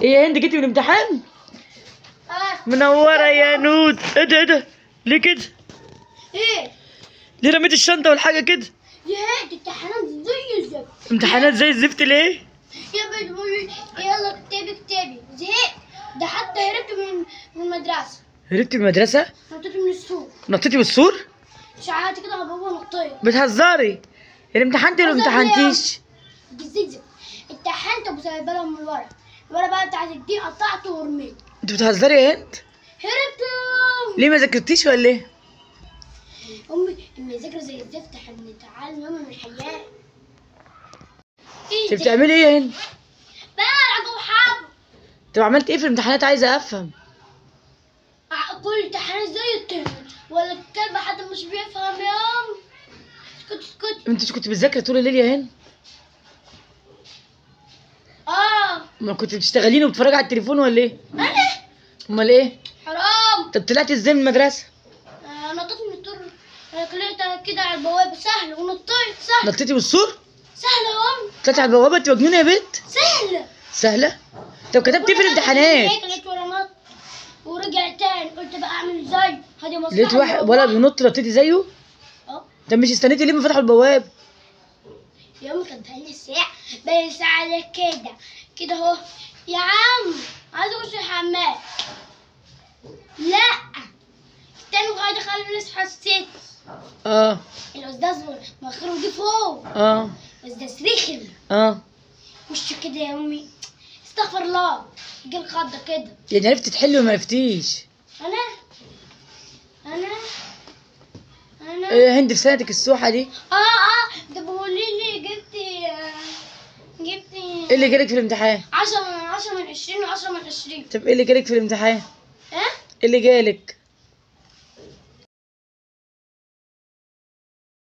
ايه يا هند، جيتي من الامتحان؟ منوره يا نود. ايه ده ايه ده؟ ليه كده؟ ايه؟ ليه رميت الشنطه والحاجه كده؟ يا هند امتحانات زي الزفت. امتحانات زي الزفت ليه؟ يا بتقولي يلا اكتبي زهقت. ده حتى هربت من المدرسة. هربتي من المدرسه؟ نطيت من السور. نطيتي من السور؟ شعرت كده على بابا نطيت. بتهزري؟ الامتحنتي ولا امتحنتيش؟ جزيزة امتحنت وسايبها من الورق بقى بتاعت الدين قطعته ورميته. انت بتهزري يا هند؟ هربت. ليه ما ذاكرتيش ولا ايه؟ امي المذاكرة زي الزفت، احنا بنتعلم يوم من الحياة. انت بتعملي ايه يا هند؟ بلعب وحاجة. طب عملت ايه في الامتحانات؟ عايزه افهم. كل امتحانات زي الترم ولا الكلب حد مش بيفهم يا ام. اسكت. انت كنت بتذاكري طول الليل يا هند؟ ما كنت بتشتغلين وبتتفرجي على التليفون ولا ايه؟ انا؟ امال ايه؟ حرام. طب طلعتي ازاي من المدرسه؟ نطيت من الطر. طلعت كده على البوابة سهل ونطيت سهل. نطيتي من السور؟ سهلة يا ام. طلعتي على البوابه؟ انت مجنونه يا بنت. سهلة. سهله؟ طب كتبتي في الامتحانات؟ لقيت ورا نط ورجع تاني، قلت بقى اعمل زي هذه مصلحة. لقيت واحد ولد بينط نطيتي زيه؟ طب مش استنيتي ليه ما فتحوا البواب؟ يا امي كانت بقالي ساعة، بقالي ساعة كده اهو. يا عم عايزة اخش الحمام. لا استنوا غاية خلوا نصحى الست. الاستاذ مأخره جه فوق. الاستاذ رخم. وشه كده يا امي، استغفر الله، جه الخضة كده. يعني عرفتي تحلي ولا ما عرفتيش؟ انا ايه يا هند في سنتك السوحه دي؟ ده بقولي لي جبتي ايه اللي جالك في الامتحان؟ 10 من 20 و10 من 20. طب ايه اللي جالك في الامتحان؟ ايه اللي جالك؟